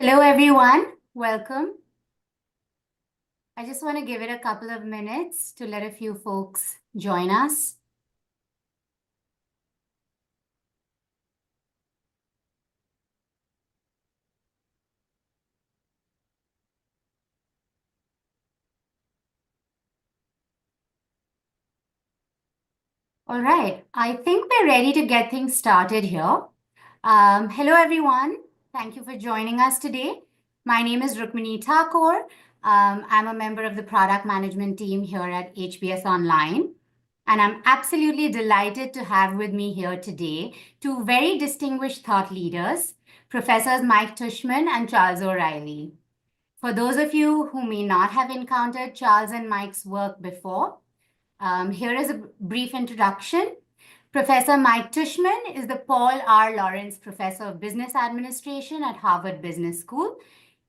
Hello, everyone. Welcome. I just want to give it a couple of minutes to let a few folks join us. All right, I think we're ready to get things started here. Hello, everyone. Thank you for joining us today. My name is Rukmini Thakur. I'm a member of the product management team here at HBS Online. And I'm absolutely delighted to have with me here today two very distinguished thought leaders, Professors Mike Tushman and Charles O'Reilly. For those of you who may not have encountered Charles and Mike's work before, here is a brief introduction. Professor Mike Tushman is the Paul R. Lawrence Professor of Business Administration at Harvard Business School.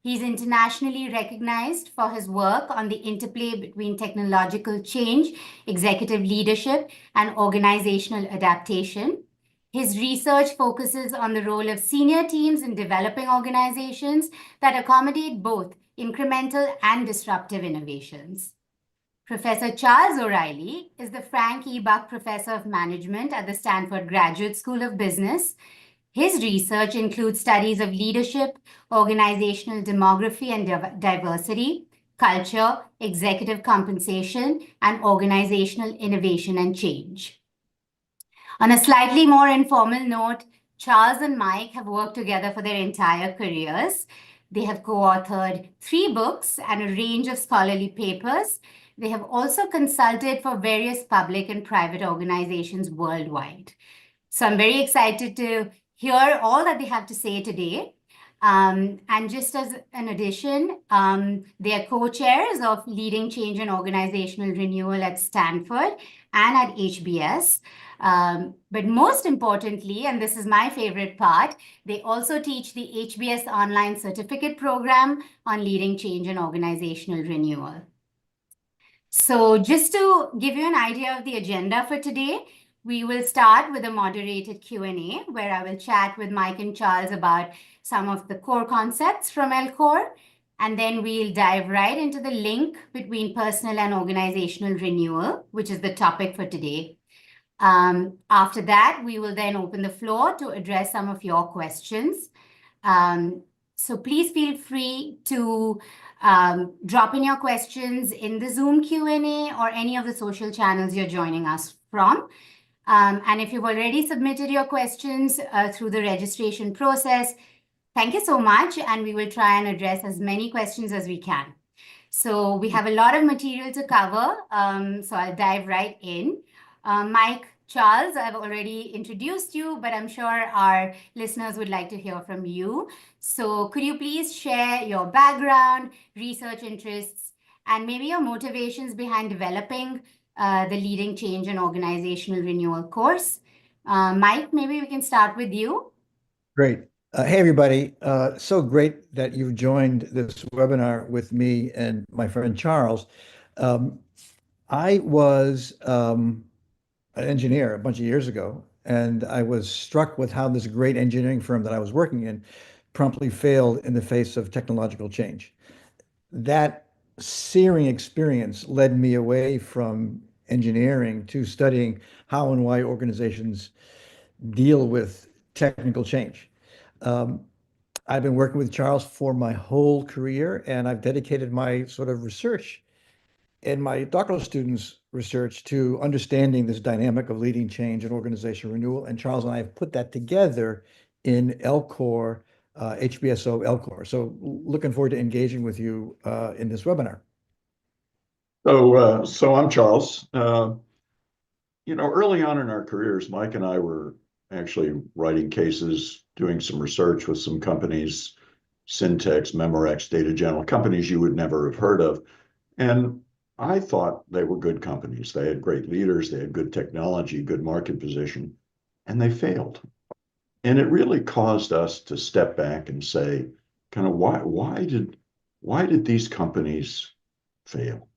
He's internationally recognized for his work on the interplay between technological change, executive leadership, and organizational adaptation. His research focuses on the role of senior teams in developing organizations that accommodate both incremental and disruptive innovations. Professor Charles O'Reilly is the Frank E. Buck Professor of Management at the Stanford Graduate School of Business. His research includes studies of leadership, organizational demography and diversity, culture, executive compensation, and organizational innovation and change. On a slightly more informal note, Charles and Mike have worked together for their entire careers. They have co-authored 3 books and a range of scholarly papers. They have also consulted for various public and private organizations worldwide. So I'm very excited to hear all that they have to say today. And just as an addition, they are co-chairs of Leading Change and Organizational Renewal at Stanford and at HBS. But most importantly, and this is my favorite part, they also teach the HBS Online Certificate Program on Leading Change and Organizational Renewal. So just to give you an idea of the agenda for today, we will start with a moderated Q&A where I will chat with Mike and Charles about some of the core concepts from LCORE, and then we'll dive right into the link between personal and organizational renewal, which is the topic for today. After that, we will then open the floor to address some of your questions. So please feel free to drop in your questions in the Zoom Q&A or any of the social channels you're joining us from. And if you've already submitted your questions through the registration process, thank you so much, and we will try and address as many questions as we can. So we have a lot of material to cover, so I'll dive right in. Mike, Charles, I've already introduced you, but I'm sure our listeners would like to hear from you. So could you please share your background, research interests, and maybe your motivations behind developing the Leading Change and Organizational Renewal course? Mike, maybe we can start with you. Great. Hey, everybody. So great that you've joined this webinar with me and my friend Charles. I was an engineer a bunch of years ago, and I was struck with how this great engineering firm that I was working in promptly failed in the face of technological change. That searing experience led me away from engineering to studying how and why organizations deal with technical change. I've been working with Charles for my whole career, and I've dedicated my sort of research and my doctoral students' research to understanding this dynamic of leading change and organizational renewal. And Charles and I have put that together in LCORE, HBSO LCORE. So looking forward to engaging with you in this webinar. So I'm Charles. Early on in our careers, Mike and I were actually writing cases, doing some research with some companies, Syntex, Memorex, Data General, companies you would never have heard of. And I thought they were good companies. They had great leaders, they had good technology, good market position, and they failed. And it really caused us to step back and say, kind of, why did these companies fail?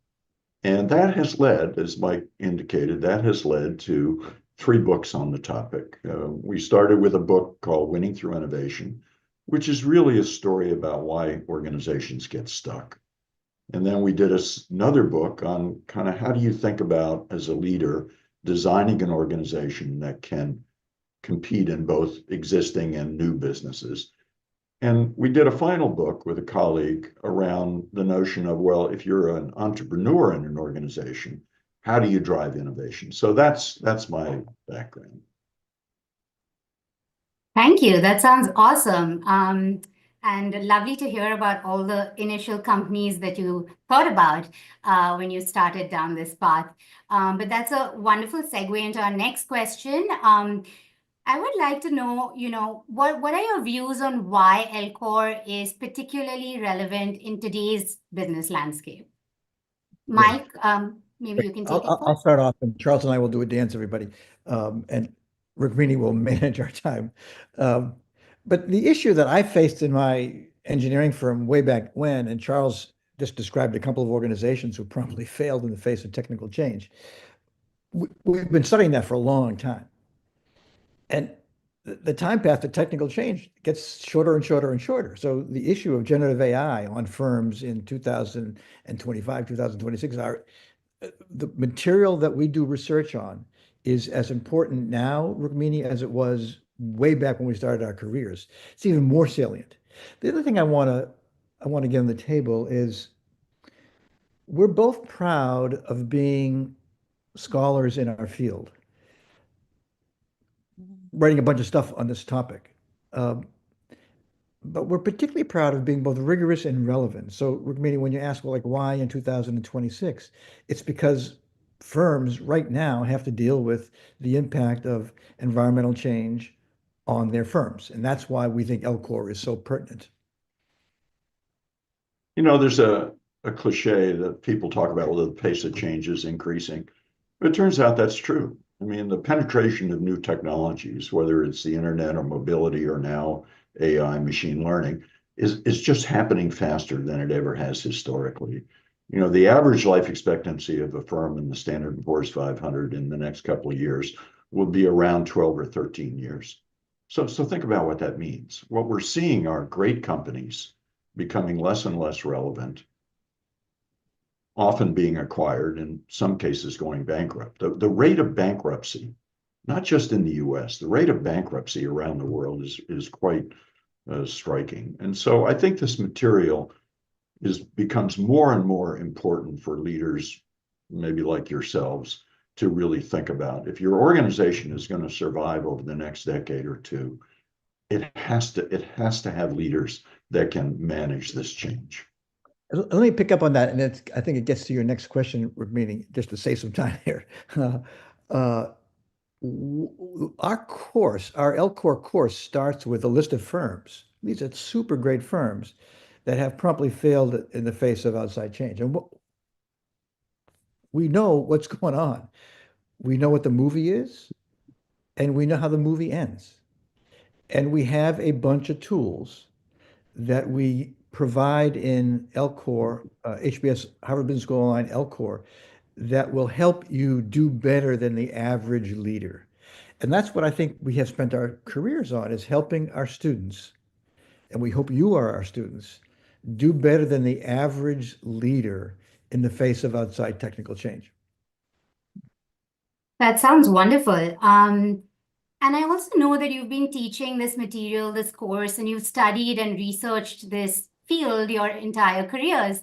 And that has led, as Mike indicated, that has led to 3 books on the topic. We started with a book called Winning Through Innovation, which is really a story about why organizations get stuck. And then we did another book on kind of how do you think about, as a leader, designing an organization that can compete in both existing and new businesses. And we did a final book with a colleague around the notion of, well, if you're an entrepreneur in an organization, how do you drive innovation? So that's my background. Thank you. That sounds awesome. And lovely to hear about all the initial companies that you thought about when you started down this path. But that's a wonderful segue into our next question. I would like to know, what are your views on why LCOR is particularly relevant in today's business landscape? Mike, maybe you can take it I'll first. start off, and Charles and I will do a dance, everybody. And Rukmini will manage our time. But the issue that I faced in my engineering firm way back when, and Charles just described a couple of organizations who promptly failed in the face of technical change. We've been studying that for a long time. And the time path to technical change gets shorter and shorter and shorter. So the issue of generative AI on firms in 2025, 2026 are the material that we do research on is as important now, Rukmini, as it was way back when we started our careers. It's even more salient. The other thing I want to get on the table is we're both proud of being scholars in our field, writing a bunch of stuff on this topic. But we're particularly proud of being both rigorous and relevant. So, Rukmini, when you ask, well, like, why in 2026, it's because firms right now have to deal with the impact of environmental change on their firms. And that's why we think LCOR is so pertinent. There's a cliche that people talk about, well, the pace of change is increasing. But it turns out that's true. I mean, the penetration of new technologies, whether it's the internet or mobility or now AI, machine learning, is just happening faster than it ever has historically. The average life expectancy of a firm in the Standard & Poor's 500 in the next couple of years will be around 12 or 13 years. So think about what that means. What we're seeing are great companies becoming less and less relevant, often being acquired, in some cases going bankrupt. The rate of bankruptcy, not just in the US, the rate of bankruptcy around the world is quite striking. And so I think this material becomes more and more important for leaders, maybe like yourselves, to really think about. If your organization is going to survive over the next decade or two, it has to have leaders that can manage this change. Let me pick up on that, and I think it gets to your next question, Rukmini, just to save some time here. Our LCOR course starts with a list of firms. These are super great firms that have promptly failed in the face of outside change. And we know what's going on. We know what the movie is, and we know how the movie ends. And we have a bunch of tools that we provide in LCOR, HBS, Harvard Business School Online LCOR, that will help you do better than the average leader. And that's what I think we have spent our careers on, is helping our students, and we hope you are our students, do better than the average leader in the face of outside technical change. That sounds wonderful. And I also know that you've been teaching this material, this course, and you've studied and researched this field your entire careers.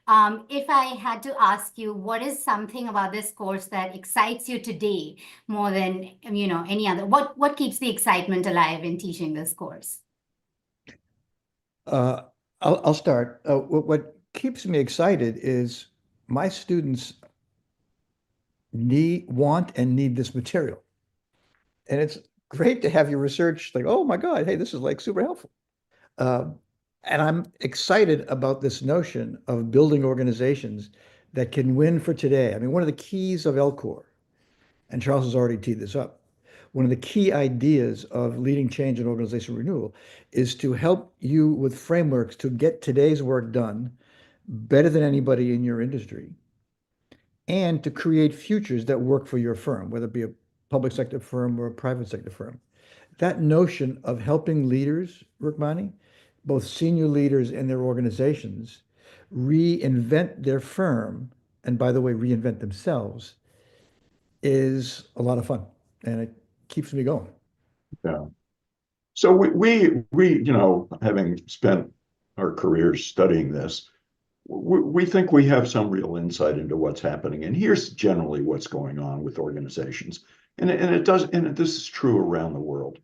If I had to ask you, what is something about this course that excites you today more than, any other? What keeps the excitement alive in teaching this course? I'll start. What keeps me excited is my students want and need this material. And it's great to have your research like, oh my God, hey, this is like super helpful. And I'm excited about this notion of building organizations that can win for today. I mean, one of the keys of LCOR, and Charles has already teed this up, one of the key ideas of leading change and organizational renewal is to help you with frameworks to get today's work done better than anybody in your industry, and to create futures that work for your firm, whether it be a public sector firm or a private sector firm. That notion of helping leaders, Rukmini, both senior leaders and their organizations reinvent their firm, and by the way, reinvent themselves, is a lot of fun, and it keeps me going. Yeah. So having spent our careers studying this, we think we have some real insight into what's happening. And here's generally what's going on with organizations. And this is true around the world.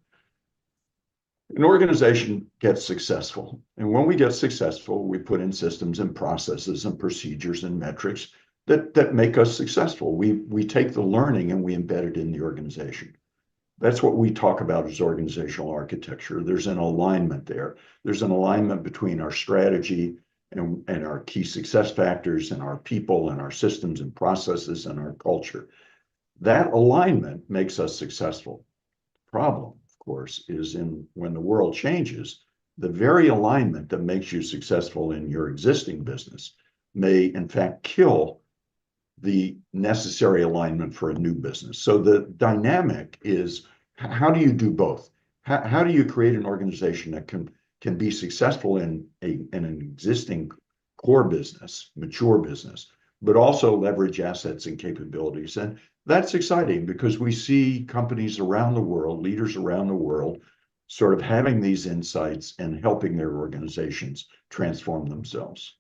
An organization gets successful. And when we get successful, we put in systems and processes and procedures and metrics that make us successful. We take the learning and we embed it in the organization. That's what we talk about as organizational architecture. There's an alignment there. There's an alignment between our strategy and our key success factors and our people and our systems and processes and our culture. That alignment makes us successful. Problem, of course, is when the world changes, the very alignment that makes you successful in your existing business may in fact kill the necessary alignment for a new business. So the dynamic is, how do you do both? How do you create an organization that can be successful in an existing core business, mature business, but also leverage assets and capabilities? And that's exciting because we see companies around the world, leaders around the world, sort of having these insights and helping their organizations transform themselves.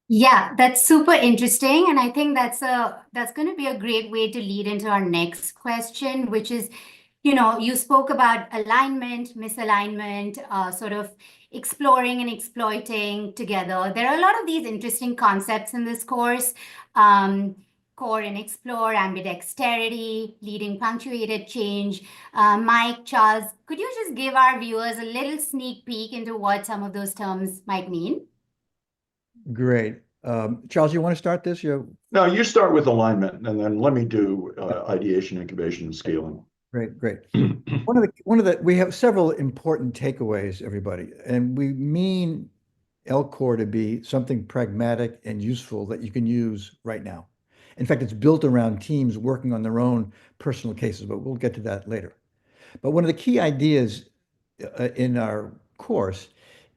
Yeah, that's super interesting. And I think that's going to be a great way to lead into our next question, which is, you spoke about alignment, misalignment, sort of exploring and exploiting together. There are a lot of these interesting concepts in this course. Core and explore, ambidexterity, leading punctuated change. Mike, Charles, could you just give our viewers a little sneak peek into what some of those terms might mean? Great. Charles, you want to start this? No, you start with alignment, and then let me do ideation, incubation, and scaling. Great. We have several important takeaways, everybody, and we mean L-Core to be something pragmatic and useful that you can use right now. In fact, it's built around teams working on their own personal cases, but we'll get to that later. But one of the key ideas in our course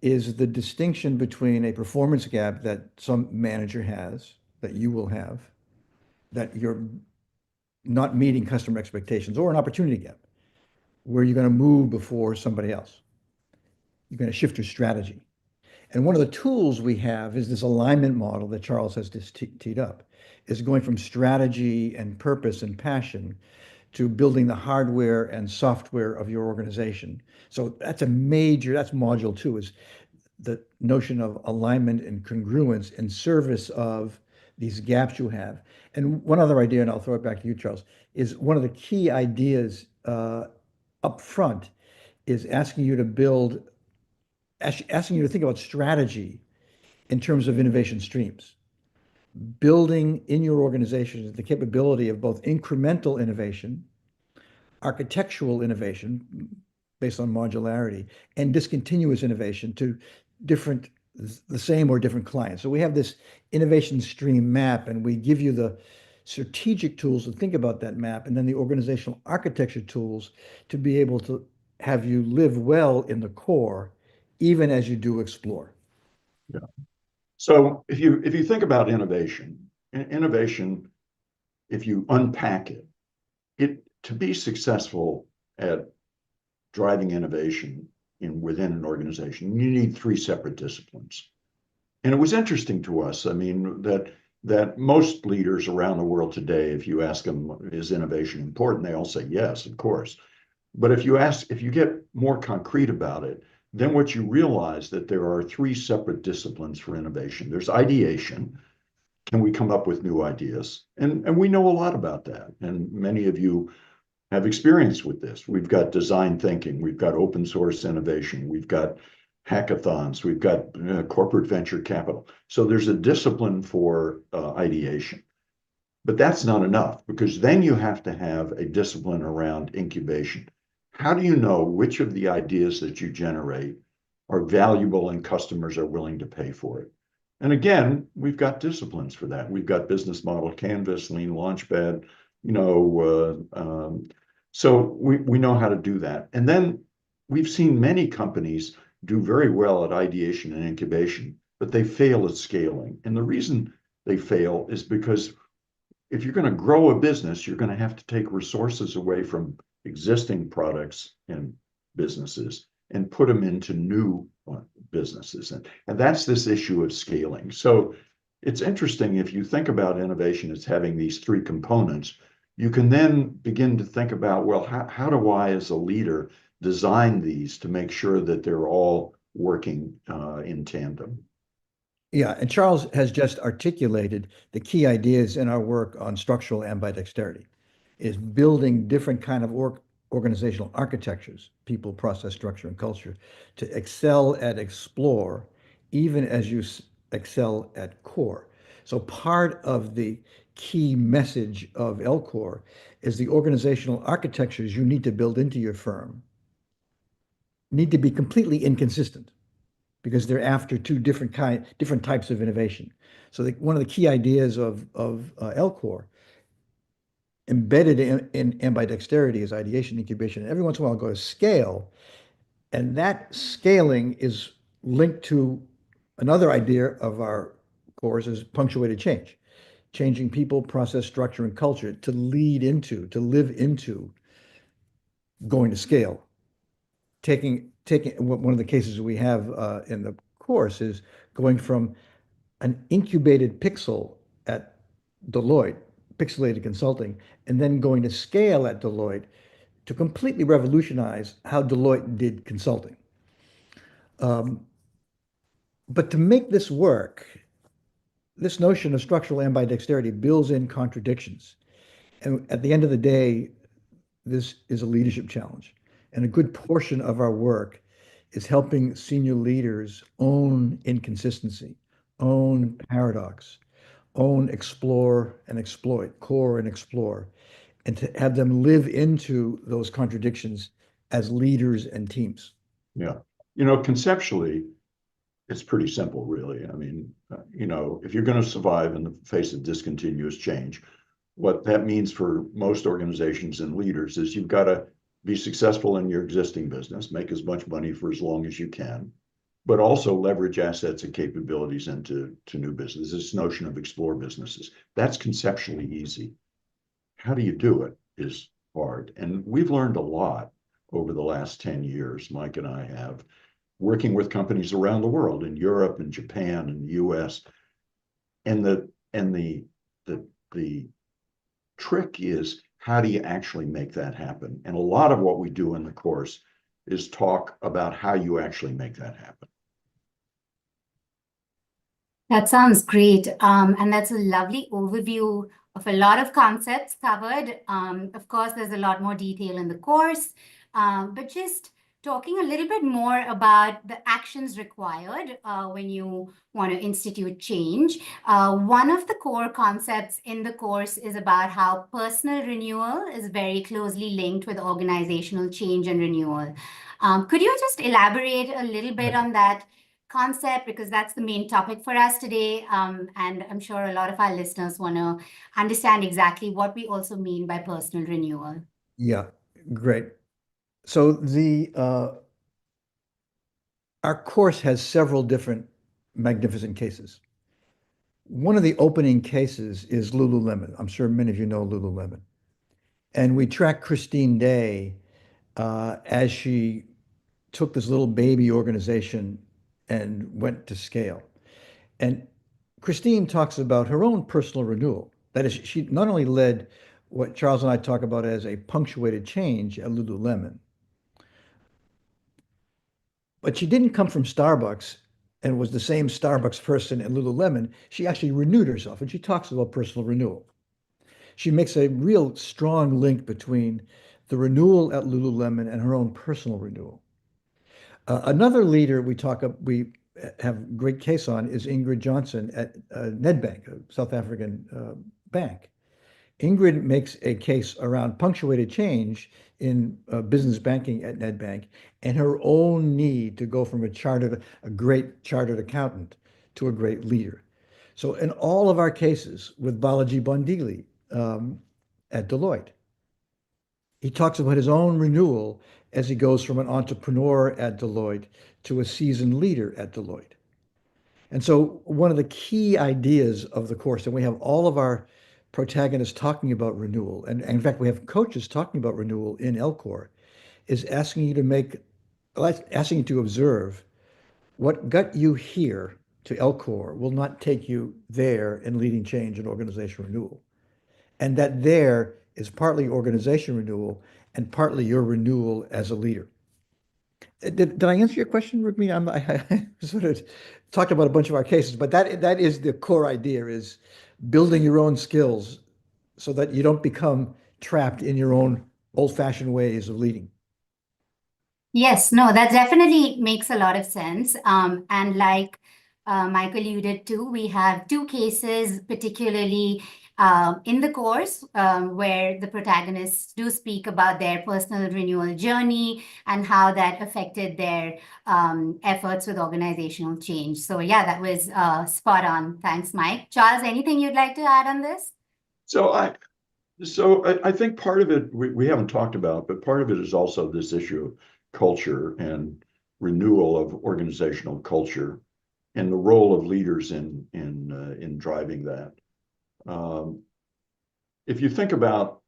is the distinction between a performance gap that some manager has, that you will have, that you're not meeting customer expectations, or an opportunity gap where you're going to move before somebody else. You're going to shift your strategy. And one of the tools we have is this alignment model that Charles has just teed up, is going from strategy and purpose and passion to building the hardware and software of your organization. So that's module 2, is the notion of alignment and congruence in service of these gaps you have. And one other idea, and I'll throw it back to you, Charles, is one of the key ideas up front is asking you to think about strategy in terms of innovation streams. Building in your organization the capability of both incremental innovation, architectural innovation based on modularity, and discontinuous innovation to the same or different clients. So we have this innovation stream map, and we give you the strategic tools to think about that map, and then the organizational architecture tools to be able to have you live well in the core, even as you do explore. Yeah. So if you think about innovation, if you unpack it to be successful at driving innovation within an organization, you need 3 separate disciplines. And it was interesting to us, I mean, that most leaders around the world today, if you ask them, is innovation important? They all say, yes, of course. But if you get more concrete about it, then what you realize that there are 3 separate disciplines for innovation. There's ideation. Can we come up with new ideas? And we know a lot about that. And many of you have experience with this. We've got design thinking. We've got open source innovation. We've got hackathons. We've got corporate venture capital. So there's a discipline for ideation. But that's not enough, because then you have to have a discipline around incubation. How do you know which of the ideas that you generate are valuable and customers are willing to pay for it? And again, we've got disciplines for that. We've got business model canvas, lean launchpad, so we know how to do that. And then we've seen many companies do very well at ideation and incubation, but they fail at scaling. And the reason they fail is because if you're going to grow a business, you're going to have to take resources away from existing products and businesses and put them into new businesses. And that's this issue of scaling. So it's interesting if you think about innovation as having these three components, you can then begin to think about, well, how do I, as a leader, design these to make sure that they're all working in tandem? Yeah, and Charles has just articulated the key ideas in our work on structural ambidexterity, is building different kind of organizational architectures, people, process, structure, and culture, to excel at explore, even as you excel at core. So part of the key message of LCORE is the organizational architectures you need to build into your firm need to be completely inconsistent because they're after different types of innovation. So one of the key ideas of LCORE embedded in ambidexterity is ideation, incubation, and every once in a while go to scale, and that scaling is linked to another idea of our course is punctuated change, changing people, process, structure, and culture to live into going to scale. Taking one of the cases we have in the course is going from an incubated pixel at Deloitte, pixelated consulting, and then going to scale at Deloitte to completely revolutionize how Deloitte did consulting. But to make this work, this notion of structural ambidexterity builds in contradictions. And at the end of the day, this is a leadership challenge. And a good portion of our work is helping senior leaders own inconsistency, own paradox, own explore and exploit, core and explore, and to have them live into those contradictions as leaders and teams. Yeah. Conceptually, it's pretty simple, really. I mean, if you're going to survive in the face of discontinuous change, what that means for most organizations and leaders is you've got to be successful in your existing business, make as much money for as long as you can, but also leverage assets and capabilities into new businesses. This notion of explore businesses, that's conceptually easy. How do you do it is hard. And we've learned a lot over the last 10 years, Mike and I have, working with companies around the world, in Europe and Japan and the US. And the trick is, how do you actually make that happen? And a lot of what we do in the course is talk about how you actually make that happen. That sounds great. And that's a lovely overview of a lot of concepts covered. Of course, there's a lot more detail in the course, but just talking a little bit more about the actions required when you want to institute change. One of the core concepts in the course is about how personal renewal is very closely linked with organizational change and renewal. Could you just elaborate a little bit on that concept, because that's the main topic for us today, and I'm sure a lot of our listeners want to understand exactly what we also mean by personal renewal. Yeah, great. So our course has several different magnificent cases. One of the opening cases is Lululemon. I'm sure many of you know Lululemon. And we track Christine Day as she took this little baby organization and went to scale. And Christine talks about her own personal renewal. That is, she not only led what Charles and I talk about as a punctuated change at Lululemon, but she didn't come from Starbucks and was the same Starbucks person in Lululemon. She actually renewed herself, and she talks about personal renewal. She makes a real strong link between the renewal at Lululemon and her own personal renewal. Another leader we have great case on is Ingrid Johnson at Nedbank, a South African bank. Ingrid makes a case around punctuated change in business banking at Nedbank and her own need to go from a great chartered accountant to a great leader. So in all of our cases with Balaji Bandili at Deloitte, He talks about his own renewal as he goes from an entrepreneur at Deloitte to a seasoned leader at Deloitte. And so, one of the key ideas of the course, and we have all of our protagonists talking about renewal, and in fact, we have coaches talking about renewal in LCOR, is asking you to observe what got you here to LCOR will not take you there in leading change and organization renewal. And that there is partly organization renewal and partly your renewal as a leader. Did I answer your question, Rukmini? I sort of talked about a bunch of our cases, but that is the core idea, is building your own skills so that you don't become trapped in your own old-fashioned ways of leading. Yes, no, that definitely makes a lot of sense. And like Mike alluded to, we have two cases, particularly in the course, where the protagonists do speak about their personal renewal journey and how that affected their efforts with organizational change. So yeah, that was spot on. Thanks, Mike. Charles, anything you'd like to add on this? So I think part of it we haven't talked about, but part of it is also this issue of culture and renewal of organizational culture and the role of leaders in driving that. If you think about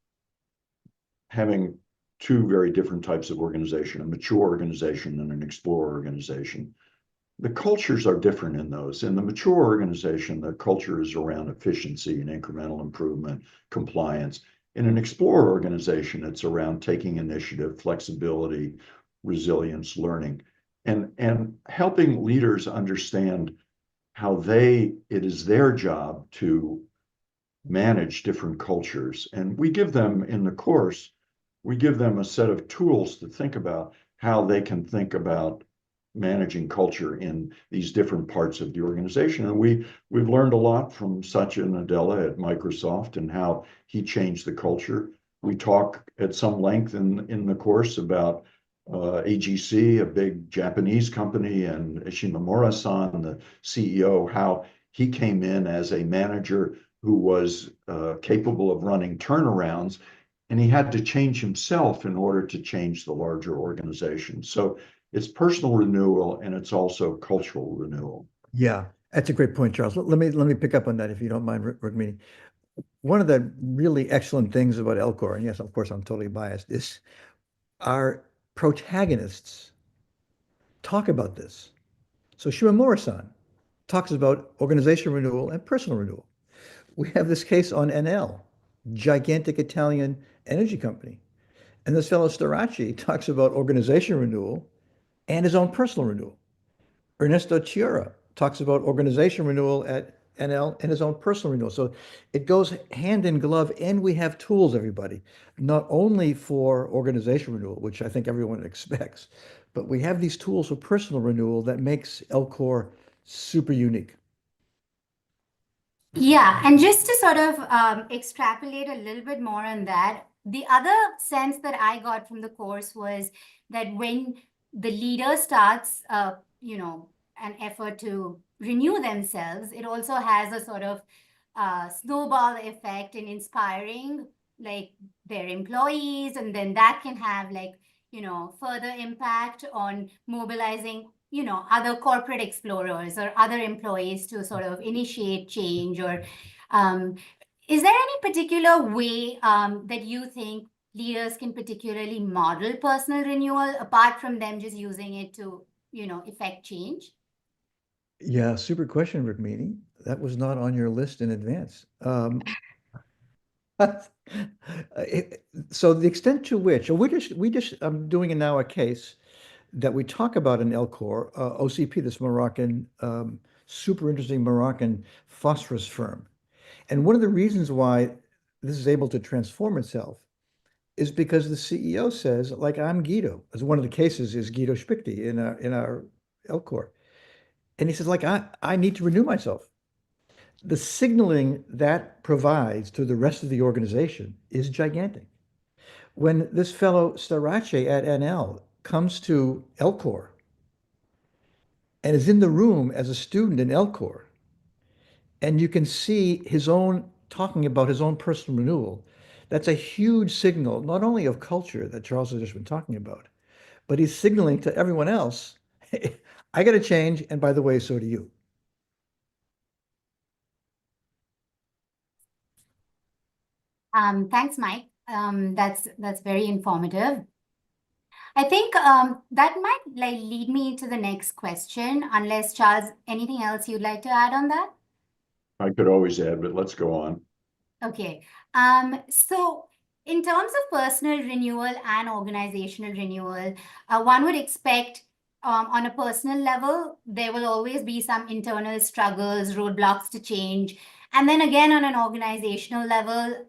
having two very different types of organization, a mature organization and an explorer organization, the cultures are different in those. In the mature organization, the culture is around efficiency and incremental improvement, compliance. In an explorer organization, it's around taking initiative, flexibility, resilience, learning, and helping leaders understand how it is their job to manage different cultures. And we give them in the course, we give them a set of tools to think about how they can think about managing culture in these different parts of the organization. And we've learned a lot from Satya Nadella at Microsoft and how he changed the culture. We talk at some length in the course about AGC, a big Japanese company, and Shimomura-san, the CEO, how he came in as a manager who was capable of running turnarounds, and he had to change himself in order to change the larger organization. So it's personal renewal and it's also cultural renewal. Yeah, that's a great point, Charles. Let me pick up on that if you don't mind, Rukmini. One of the really excellent things about LCOR, and yes, of course, I'm totally biased, is our protagonists talk about this. So Shimomura-san talks about organization renewal and personal renewal. We have this case on NL, gigantic Italian energy company. And this fellow Starace talks about organization renewal and his own personal renewal. Ernesto Chiura talks about organization renewal at NL and his own personal renewal. So it goes hand in glove, and we have tools, everybody, not only for organization renewal, which I think everyone expects, but we have these tools for personal renewal that makes LCOR super unique. Yeah, and just to sort of extrapolate a little bit more on that, the other sense that I got from the course was that when the leader starts, an effort to renew themselves, it also has a sort of snowball effect in inspiring like their employees, and then that can have like, further impact on mobilizing other corporate explorers or other employees to sort of initiate change. Or is there any particular way that you think leaders can particularly model personal renewal apart from them just using it to effect change? Yeah, super question, Rukmini. That was not on your list in advance. So the extent to which, we just doing now a case that we talk about in LCOR, OCP, this Moroccan, super interesting Moroccan phosphorus firm. And one of the reasons why this is able to transform itself is because the CEO says, like, I'm Guido. As one of the cases is Guido Spichty in our LCOR. And he says, like, I need to renew myself. The signaling that provides to the rest of the organization is gigantic. When this fellow Starace at NL comes to LCOR and is in the room as a student in LCOR, and you can see his own talking about his own personal renewal, That's a huge signal, not only of culture that Charles has just been talking about, but he's signaling to everyone else, hey, I got to change. And by the way, so do you. Thanks, Mike. That's very informative. I think that might lead me to the next question, unless Charles, anything else you'd like to add on that? I could always add, but let's go on. Okay. So in terms of personal renewal and organizational renewal, one would expect on a personal level, there will always be some internal struggles, roadblocks to change. And then again, on an organizational level,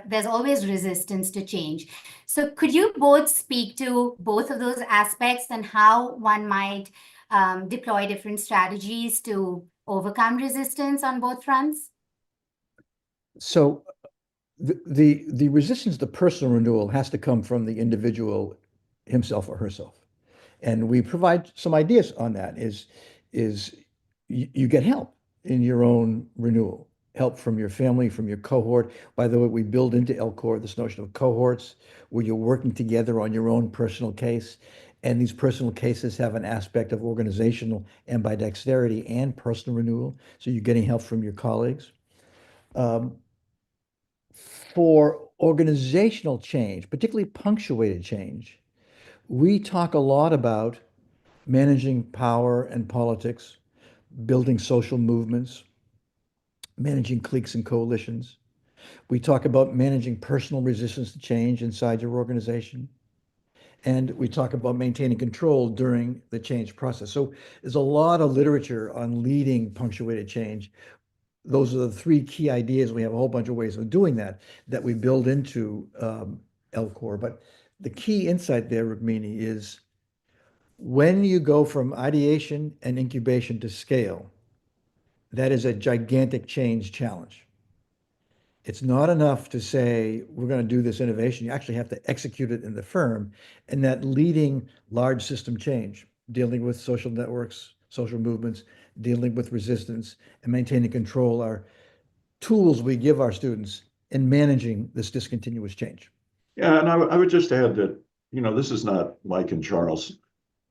there's always resistance to change. So could you both speak to both of those aspects and how one might deploy different strategies to overcome resistance on both fronts? So the resistance to personal renewal has to come from the individual himself or herself. And we provide some ideas on that is you get help in your own renewal, help from your family, from your cohort. By the way, we build into LCOR this notion of cohorts where you're working together on your own personal case. And these personal cases have an aspect of organizational ambidexterity and personal renewal. So you're getting help from your colleagues. For organizational change, particularly punctuated change, we talk a lot about managing power and politics, building social movements, managing cliques and coalitions. We talk about managing personal resistance to change inside your organization. And we talk about maintaining control during the change process. So there's a lot of literature on leading punctuated change. Those are the three key ideas. We have a whole bunch of ways of doing that we build into LCOR. But the key insight there, Rukmini, is when you go from ideation and incubation to scale, that is a gigantic change challenge. It's not enough to say, we're going to do this innovation. You actually have to execute it in the firm. And that leading large system change, dealing with social networks, social movements, dealing with resistance, and maintaining control are tools we give our students in managing this discontinuous change. Yeah, and I would just add that, this is not Mike and Charles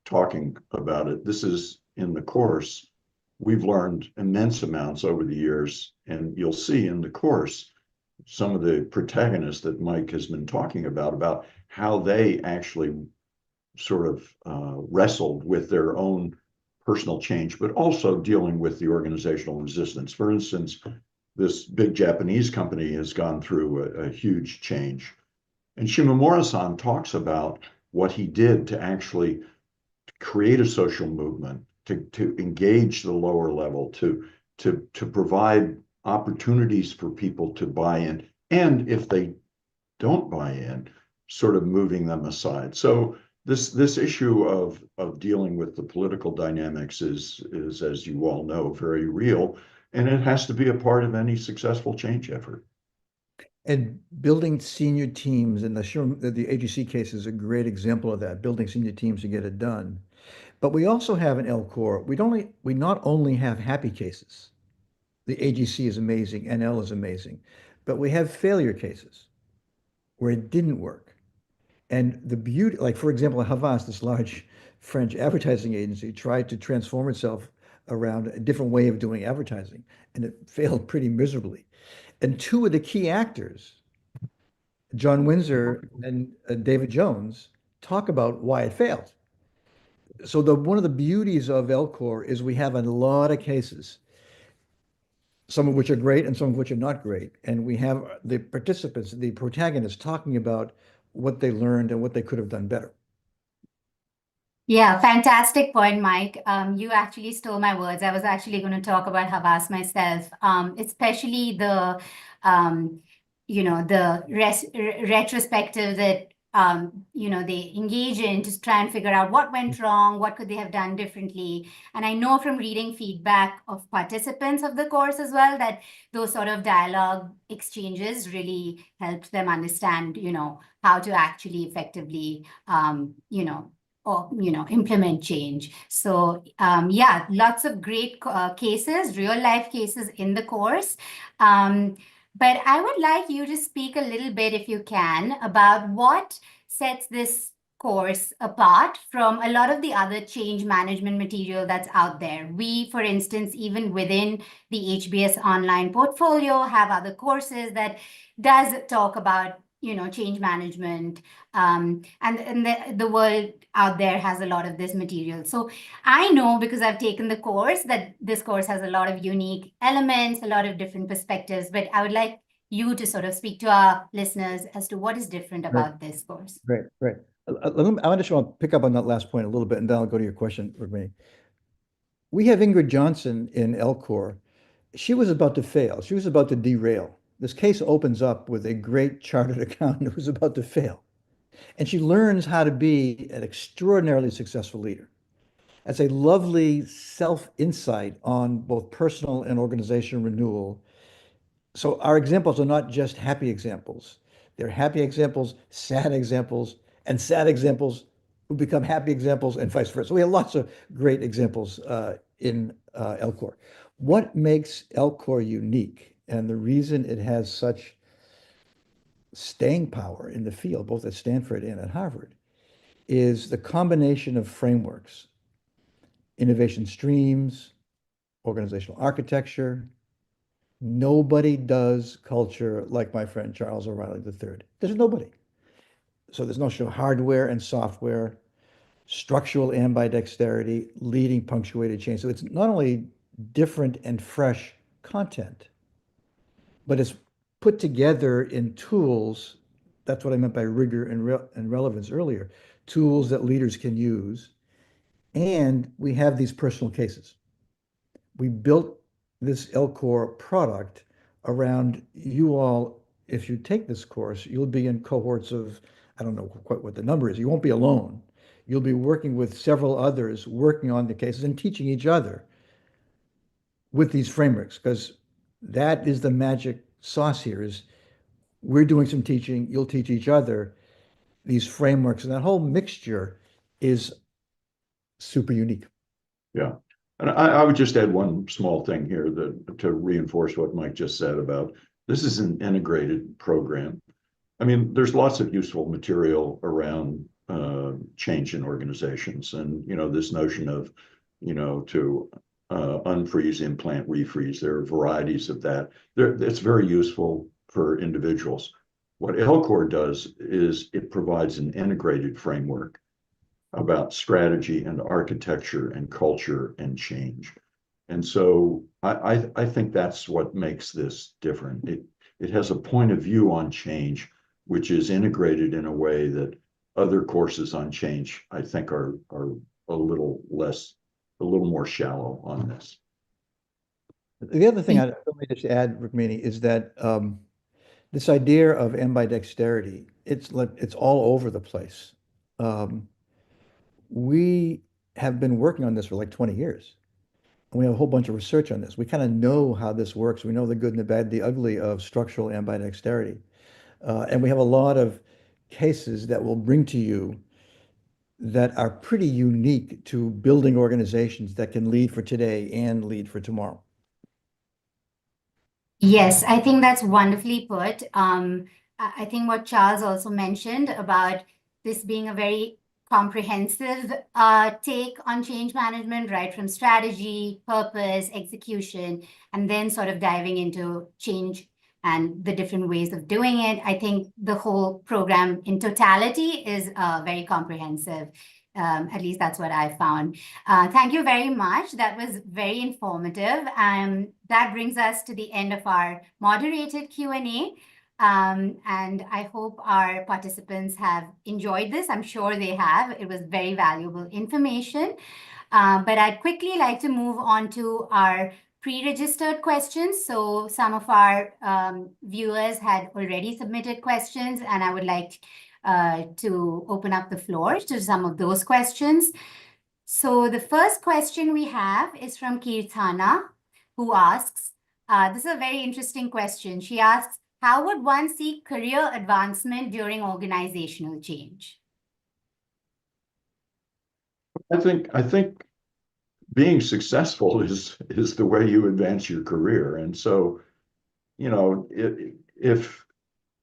talking about it. This is in the course. We've learned immense amounts over the years, and you'll see in the course some of the protagonists that Mike has been talking about how they actually sort of wrestled with their own personal change, but also dealing with the organizational resistance. For instance, this big Japanese company has gone through a huge change. And Shimomura-san talks about what he did to actually create a social movement, to engage the lower level, to provide opportunities for people to buy in. And if they don't buy in, sort of moving them aside. So this issue of dealing with the political dynamics is, as you all know, very real. And it has to be a part of any successful change effort. And building senior teams, and the AGC case is a great example of that, building senior teams to get it done. But we also have an LCOR. We not only have happy cases. The AGC is amazing, NL is amazing, but we have failure cases where it didn't work. And the beauty, like for example, Havas, this large French advertising agency, tried to transform itself around a different way of doing advertising, and it failed pretty miserably. And two of the key actors, John Windsor and David Jones, talk about why it failed. So one of the beauties of LCOR is we have a lot of cases, some of which are great and some of which are not great. And we have the participants, the protagonists talking about what they learned and what they could have done better. Yeah, fantastic point, Mike. You actually stole my words. I was actually going to talk about Havas myself, especially the retrospective that they engage in to try and figure out what went wrong, what could they have done differently. And I know from reading feedback of participants of the course as well that those sort of dialogue exchanges really helped them understand, how to actually effectively, implement change. So lots of great cases, real life cases in the course. But I would like you to speak a little bit, if you can, about what sets this course apart from a lot of the other change management material that's out there. We, for instance, even within the HBS online portfolio, have other courses that does talk about, change management. And the world out there has a lot of this material. So I know, because I've taken the course, that this course has a lot of unique elements, a lot of different perspectives, but I would like you to sort of speak to our listeners as to what is different Great, about this course. great, great. I just want to pick up on that last point a little bit, and then I'll go to your question, Rukmini. We have Ingrid Johnson in LCOR. She was about to fail. She was about to derail. This case opens up with a great chartered accountant who's about to fail. And she learns how to be an extraordinarily successful leader. That's a lovely self-insight on both personal and organizational renewal. So our examples are not just happy examples. They're happy examples, sad examples, and sad examples who become happy examples, and vice versa. So we have lots of great examples in LCOR. What makes LCOR unique, and the reason it has such staying power in the field, both at Stanford and at Harvard, is the combination of frameworks, innovation streams, organizational architecture. Nobody does culture like my friend Charles O'Reilly III. There's nobody. So there's no show hardware and software, structural ambidexterity, leading punctuated change. So it's not only different and fresh content, but it's put together in tools. That's what I meant by rigor and relevance earlier. Tools that leaders can use. And we have these personal cases. We built this LCOR product around you all. If you take this course, you'll be in cohorts of, I don't know quite what the number is. You won't be alone. You'll be working with several others, working on the cases and teaching each other with these frameworks, because that is the magic sauce here. Is we're doing some teaching, you'll teach each other these frameworks, and that whole mixture is super unique. Yeah. And I would just add one small thing here that to reinforce what Mike just said about this is an integrated program. I mean, there's lots of useful material around change in organizations, and this notion of to unfreeze, implant, refreeze. There are varieties of that. It's very useful for individuals. What LCOR does is it provides an integrated framework about strategy and architecture and culture and change. And so I think that's what makes this different. It has a point of view on change, which is integrated in a way that other courses on change, I think, are a little more shallow on this. The other thing I'd like to add, Rukmini, is that this idea of ambidexterity, it's all over the place. We have been working on this for like 20 years. And we have a whole bunch of research on this. We kind of know how this works. We know the good and the bad, the ugly of structural ambidexterity. And we have a lot of cases that we'll bring to you that are pretty unique to building organizations that can lead for today and lead for tomorrow. Yes, I think that's wonderfully put. I think what Charles also mentioned about this being a very comprehensive take on change management, right from strategy, purpose, execution, and then sort of diving into change and the different ways of doing it. I think the whole program in totality is very comprehensive. At least that's what I found. Thank you very much. That was very informative. That brings us to the end of our moderated Q&A. And I hope our participants have enjoyed this. I'm sure they have. It was very valuable information. But I'd quickly like to move on to our pre-registered questions. So some of our viewers had already submitted questions, and I would like to open up the floor to some of those questions. So the first question we have is from Kirtana, who asks, this is a very interesting question. She asks, how would one seek career advancement during organizational change? I think being successful is the way you advance your career. And so you know, if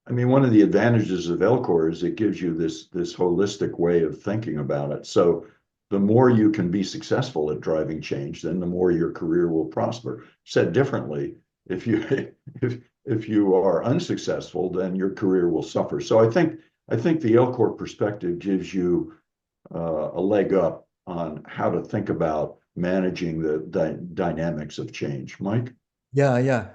I mean, one of the advantages of LCOR is it gives you this holistic way of thinking about it. So the more you can be successful at driving change, then the more your career will prosper. Said differently, if you if you are unsuccessful, then your career will suffer. So I think the LCOR perspective gives you a leg up on how to think about managing the dynamics of change. Mike? Yeah, yeah.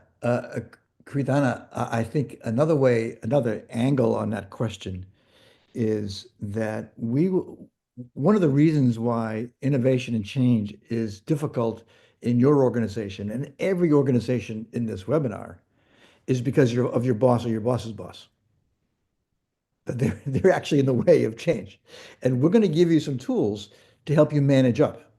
Kridana, I think another angle on that question is that one of the reasons why innovation and change is difficult in your organization and every organization in this webinar is because of your boss or your boss's boss. They're actually in the way of change. And we're going to give you some tools to help you manage up.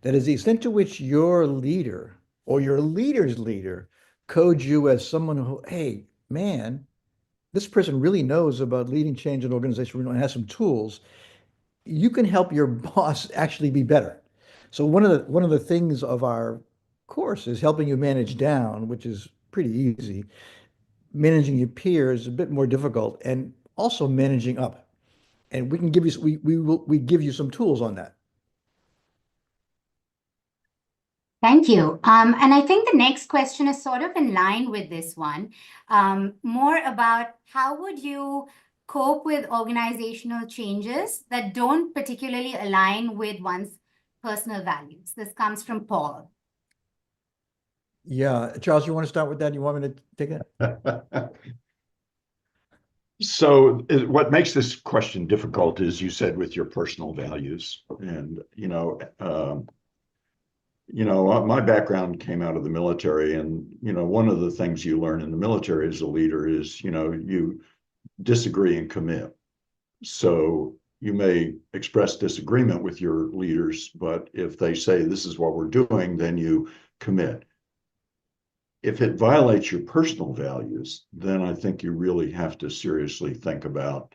That is the extent to which your leader or your leader's leader codes you as someone who, hey, man, this person really knows about leading change in an organization and has some tools. You can help your boss actually be better. So one of the things of our course is helping you manage down, which is pretty easy. Managing your peers is a bit more difficult, and also managing up. And we can give you we give you some tools on that. Thank you. And I think the next question is sort of in line with this one, more about how would you cope with organizational changes that don't particularly align with one's personal values? This comes from Paul. Yeah, Charles, you want to start with that? You want me to take it? So what makes this question difficult is you said with your personal values. And, my background came out of the military. And, one of the things you learn in the military as a leader is, you disagree and commit. So you may express disagreement with your leaders, but if they say this is what we're doing, then you commit. If it violates your personal values, then I think you really have to seriously think about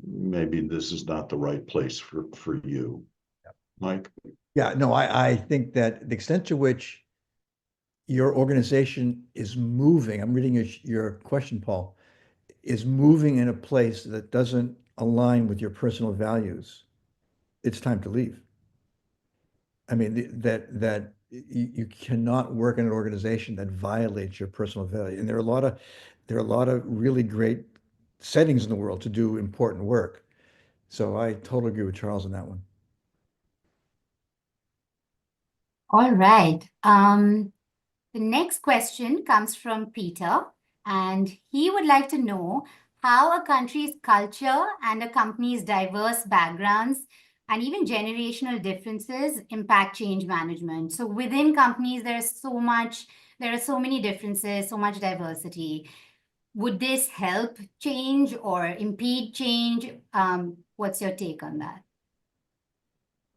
maybe this is not the right place for you. Mike? Yeah, no, I think that the extent to which your organization is moving, I'm reading your question, Paul, is moving in a place that doesn't align with your personal values, it's time to leave. I mean, that you cannot work in an organization that violates your personal value. And there are a lot of really great settings in the world to do important work. So I totally agree with Charles on that one. All right. The next question comes from Peter, and he would like to know how a country's culture and a company's diverse backgrounds and even generational differences impact change management. So within companies, there are so many differences, so much diversity. Would this help change or impede change? What's your take on that?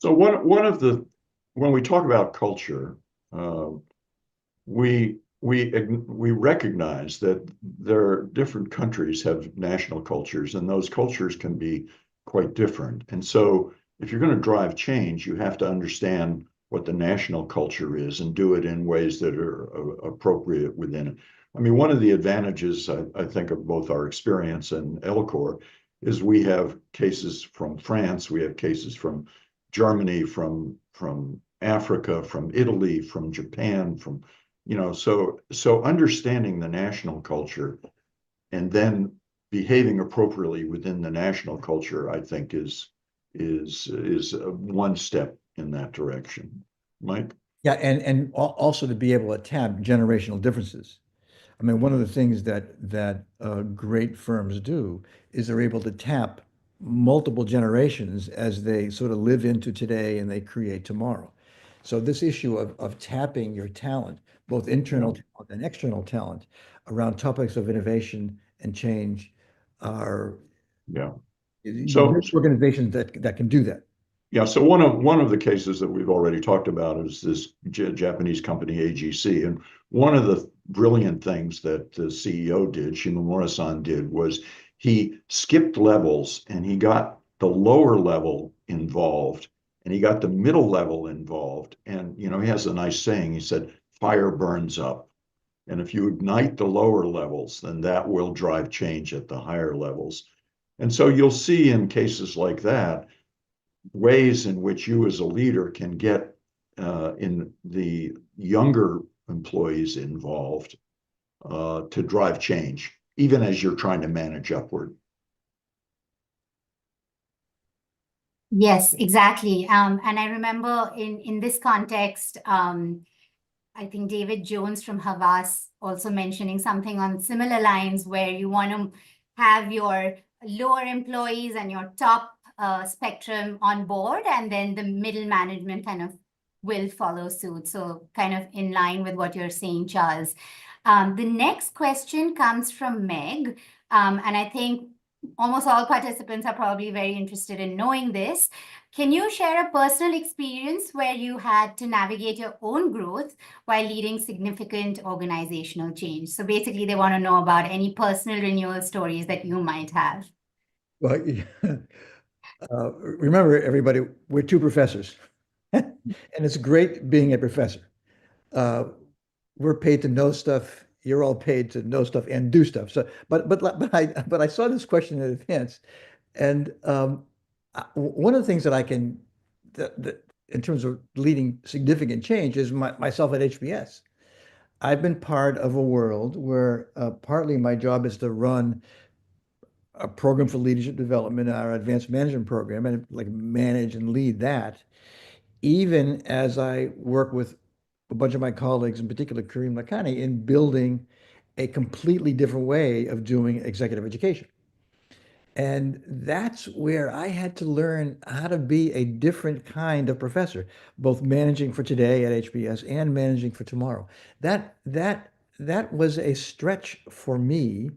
So when we talk about culture, we recognize that there are different countries have national cultures, and those cultures can be quite different. And so if you're going to drive change, you have to understand what the national culture is and do it in ways that are appropriate within it. I mean, one of the advantages, I think, of both our experience and LCOR is we have cases from France, we have cases from Germany, from Africa, from Italy, from Japan, so understanding the national culture and then behaving appropriately within the national culture, I think is one step in that direction. Mike? Yeah, and also to be able to tap generational differences. I mean, one of the things that great firms do is they're able to tap multiple generations as they sort of live into today and they create tomorrow. So this issue of tapping your talent, both internal talent and external talent, around topics of innovation and change are Yeah. So organizations that can do that. Yeah, so one of the cases that we've already talked about is this Japanese company AGC, and one of the brilliant things that the CEO did, Shimomura-san did, was he skipped levels and he got the lower level involved and he got the middle level involved. And he has a nice saying. He said, "Fire burns up." And if you ignite the lower levels, then that will drive change at the higher levels. And so you'll see in cases like that, ways in which you as a leader can get in the younger employees involved to drive change, even as you're trying to manage upward. Yes, exactly. And I remember in this context, I think David Jones from Havas also mentioning something on similar lines where you want to have your lower employees and your top spectrum on board, and then the middle management kind of will follow suit. So kind of in line with what you're saying, Charles. The next question comes from Meg, and I think almost all participants are probably very interested in knowing this. Can you share a personal experience where you had to navigate your own growth while leading significant organizational change? So basically, they want to know about any personal renewal stories that you might have. Well, remember, everybody, we're two professors, and it's great being a professor. Uh, we're paid to know stuff. You're all paid to know stuff and do stuff. So, but I saw this question in advance, and one of the things that I can, in terms of leading significant change, is myself at HBS. I've been part of a world where partly my job is to run a program for leadership development, our advanced management program, and like manage and lead that, even as I work with a bunch of my colleagues, in particular Kareem Lakhani, in building a completely different way of doing executive education. And that's where I had to learn how to be a different kind of professor, both managing for today at HBS and managing for tomorrow. That was a stretch for me,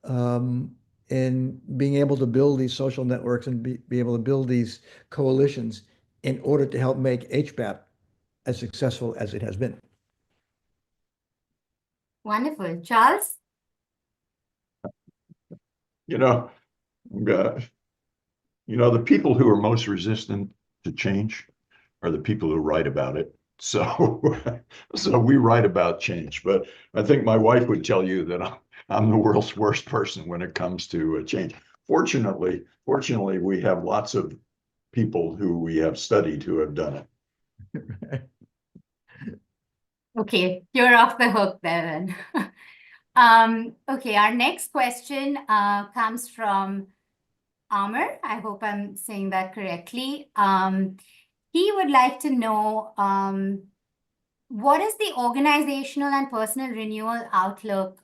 um, in being able to build these social networks and be able to build these coalitions in order to help make HBAP as successful as it has been. Wonderful. Charles? You know, uh, the people who are most resistant to change are the people who write about it. So, so we write about change, but I think my wife would tell you that I'm the world's worst person when it comes to change. Fortunately, we have lots of people who we have studied who have done it. Okay, you're off the hook there then. Okay, our next question comes from Amr. I hope I'm saying that correctly. He would like to know what is the organizational and personal renewal outlook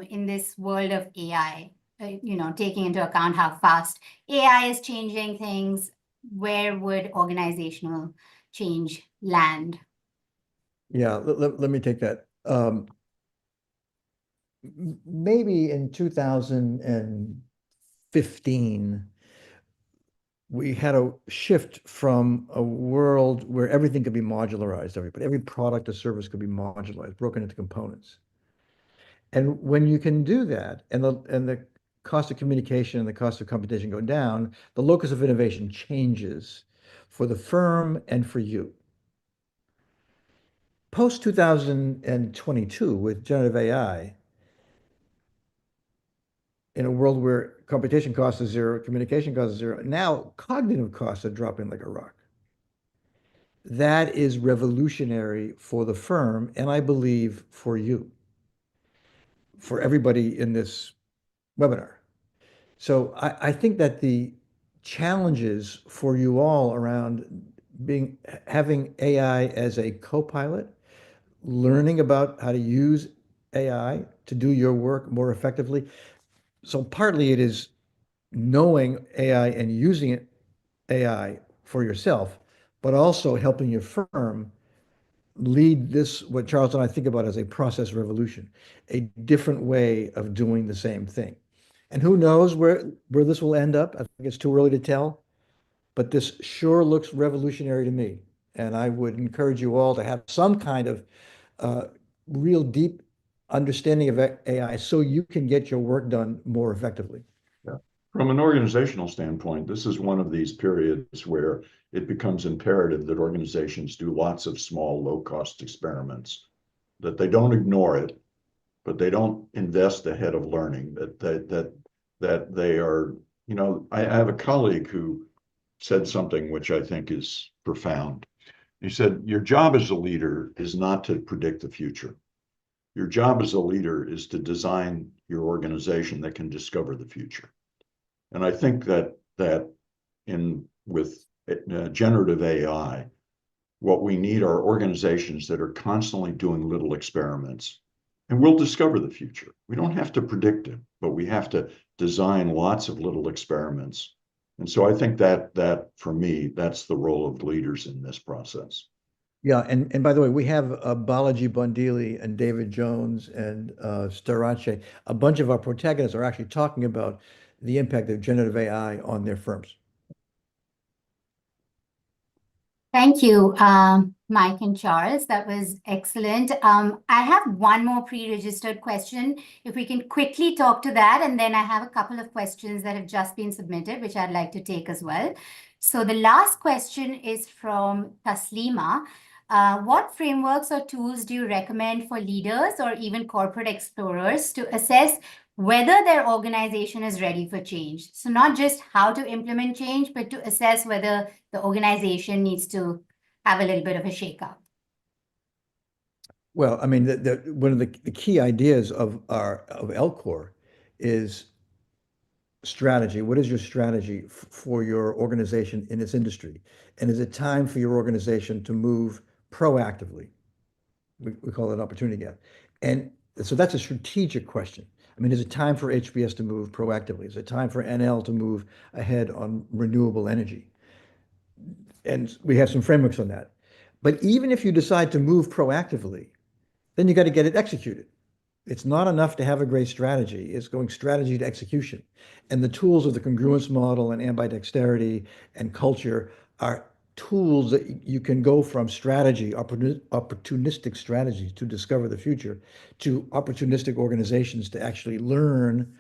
in this world of AI? Taking into account how fast AI is changing things, where would organizational change land? Yeah, let me take that. Maybe in 2015, we had a shift from a world where everything could be modularized, every product or service could be modularized, broken into components. And when you can do that, and the cost of communication and the cost of computation go down, the locus of innovation changes for the firm and for you. Post 2022, with generative AI, in a world where computation cost is zero, communication cost is zero, now cognitive costs are dropping like a rock. That is revolutionary for the firm, and I believe for you, for everybody in this webinar. So I think that the challenges for you all around having AI as a co-pilot, learning about how to use AI to do your work more effectively. So partly it is knowing AI and using AI for yourself, but also helping your firm lead this, what Charles and I think about as a process revolution, a different way of doing the same thing. And who knows where this will end up? I think it's too early to tell, but this sure looks revolutionary to me. And I would encourage you all to have some kind of real deep understanding of AI so you can get your work done more effectively. Yeah. From an organizational standpoint, this is one of these periods where it becomes imperative that organizations do lots of small, low-cost experiments, that they don't ignore it, but they don't invest ahead of learning. That they are, you know, I have a colleague who said something which I think is profound. He said, your job as a leader is not to predict the future. Your job as a leader is to design your organization that can discover the future. And I think that with generative AI, what we need are organizations that are constantly doing little experiments, and we'll discover the future. We don't have to predict it, but we have to design lots of little experiments. And so I think that for me, that's the role of leaders in this process. Yeah, and by the way, we have Balaji Bandili and David Jones and Starace. A bunch of our protagonists are actually talking about the impact of generative AI on their firms. Thank you, Mike and Charles. That was excellent. I have one more pre-registered question. If we can quickly talk to that, and then I have a couple of questions that have just been submitted, which I'd like to take as well. So the last question is from Taslima. What frameworks or tools do you recommend for leaders or even corporate explorers to assess whether their organization is ready for change? So not just how to implement change, but to assess whether the organization needs to have a little bit of a shakeup. Well, I mean, one of the key ideas of LCOR is strategy. What is your strategy for your organization in its industry? And is it time for your organization to move proactively? We call it opportunity gap. And so that's a strategic question. I mean, is it time for HBS to move proactively? Is it time for NL to move ahead on renewable energy? And we have some frameworks on that. But even if you decide to move proactively, then you got to get it executed. It's not enough to have a great strategy. It's going strategy to execution. And the tools of the congruence model and ambidexterity and culture are tools that you can go from strategy, opportunistic strategies to discover the future, to opportunistic organizations to actually learn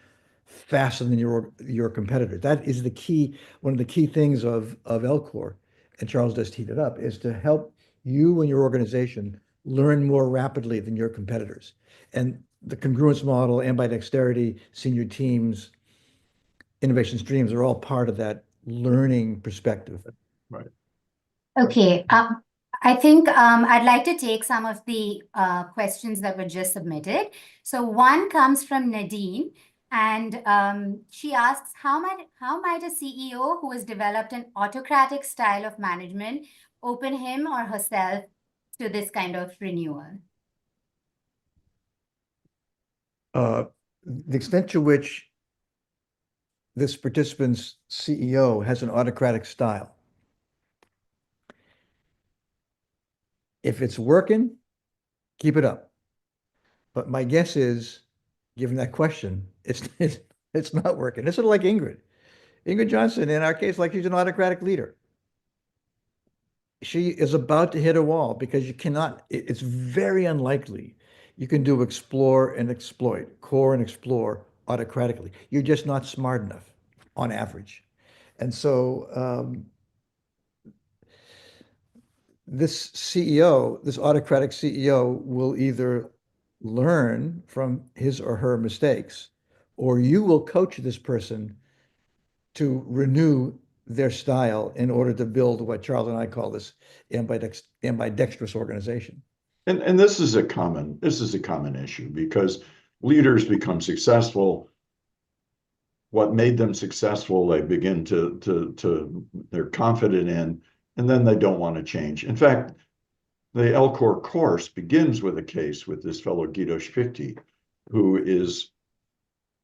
faster than your competitor. That is the key, one of the key things of LCOR, and Charles just teed it up, is to help you and your organization learn more rapidly than your competitors. And the congruence model, ambidexterity, senior teams, innovation streams are all part of that learning perspective. Right. Okay. I think I'd like to take some of the questions that were just submitted. So one comes from Nadine, and she asks, how might a CEO who has developed an autocratic style of management open him or herself to this kind of renewal? The extent to which this participant's CEO has an autocratic style. If it's working, keep it up. But my guess is, given that question, it's not working. It's sort of like Ingrid. Ingrid Johnson, in our case, like she's an autocratic leader. She is about to hit a wall because you cannot, it's very unlikely you can do explore and exploit, core and explore autocratically. You're just not smart enough on average. And so this CEO, this autocratic CEO will either learn from his or her mistakes, or you will coach this person to renew their style in order to build what Charles and I call this ambidextrous organization. And this is a common issue because leaders become successful. What made them successful, they begin they're confident in, and then they don't want to change. In fact, the LCOR course begins with a case with this fellow Guido Schwichty, who is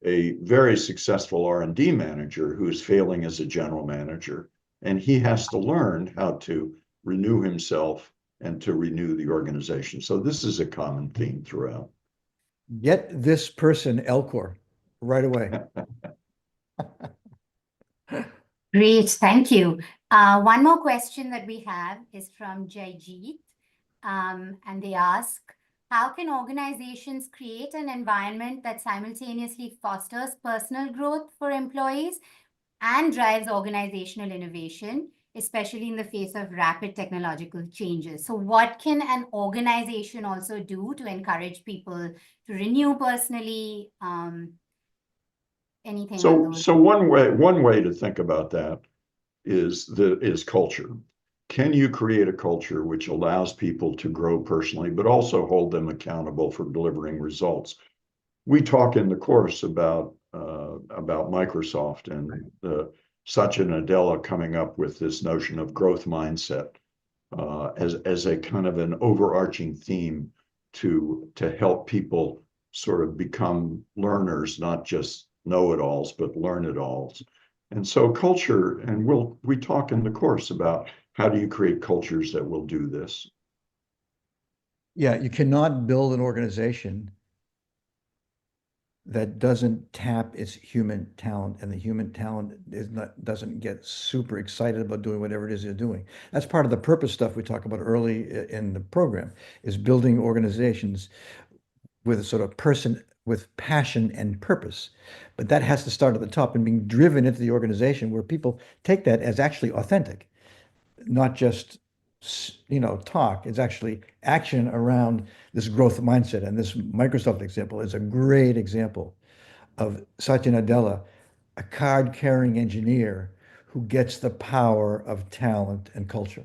a very successful R&D manager who is failing as a general manager, and he has to learn how to renew himself and to renew the organization. So this is a common theme throughout. Get this person LCOR right away. Great, thank you. One more question that we have is from Jayjeet, and they ask, how can organizations create an environment that simultaneously fosters personal growth for employees and drives organizational innovation, especially in the face of rapid technological changes. So what can an organization also do to encourage people to renew personally? Anything on those? So one way to think about that is culture. Can you create a culture which allows people to grow personally, but also hold them accountable for delivering results? We talk in the course about Microsoft and Satya Nadella coming up with this notion of growth mindset as a kind of an overarching theme to help people sort of become learners, not just know-it-alls, but learn-it-alls. And so culture, and we talk in the course about how do you create cultures that will do this. Yeah, you cannot build an organization that doesn't tap its human talent, and the human talent doesn't get super excited about doing whatever it is they're doing. That's part of the purpose stuff we talk about early in the program, is building organizations with a sort of person with passion and purpose. But that has to start at the top and being driven into the organization where people take that as actually authentic, not just talk. It's actually action around this growth mindset. And this Microsoft example is a great example of Satya Nadella, a card-carrying engineer who gets the power of talent and culture.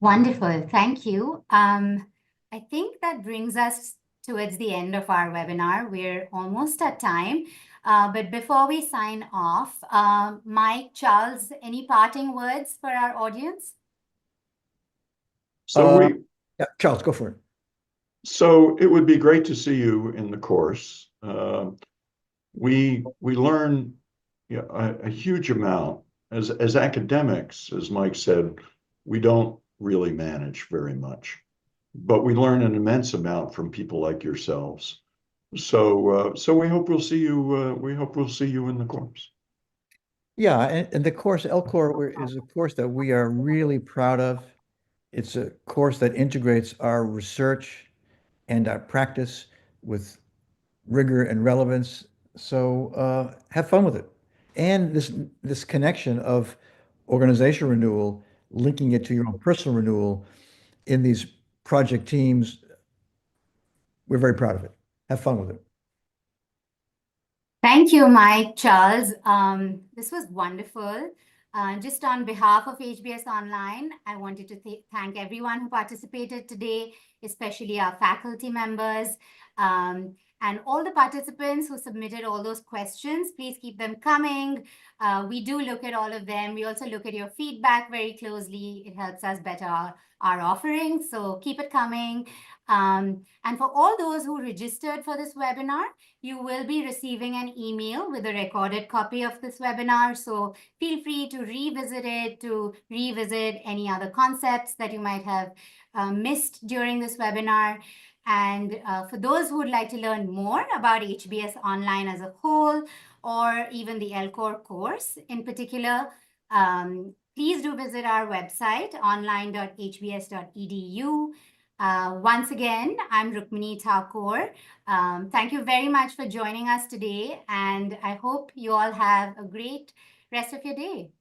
Wonderful. Thank you. I think that brings us towards the end of our webinar. We're almost at time. But before we sign off, Mike, Charles, any parting words for our audience? Yeah, Charles, go for it. So it would be great to see you in the course. We learn a huge amount as academics, as Mike said. We don't really manage very much, but we learn an immense amount from people like yourselves. So we hope we'll see you. We hope we'll see you in the course. Yeah, and the course LCore is a course that we are really proud of. It's a course that integrates our research and our practice with rigor and relevance. So have fun with it. And this connection of organizational renewal, linking it to your own personal renewal in these project teams, we're very proud of it. Have fun with it. Thank you, Mike, Charles. This was wonderful. Just on behalf of HBS Online, I wanted to thank everyone who participated today, especially our faculty members, and all the participants who submitted all those questions. Please keep them coming. We do look at all of them. We also look at your feedback very closely. It helps us better our offerings, so keep it coming. And for all those who registered for this webinar, you will be receiving an email with a recorded copy of this webinar. So feel free to revisit it, to revisit any other concepts that you might have missed during this webinar. And for those who would like to learn more about HBS Online as a whole, or even the LCore course in particular, please do visit our website, online.hbs.edu. Once again, I'm Rukmini Thakur. Thank you very much for joining us today, and I hope you all have a great rest of your day.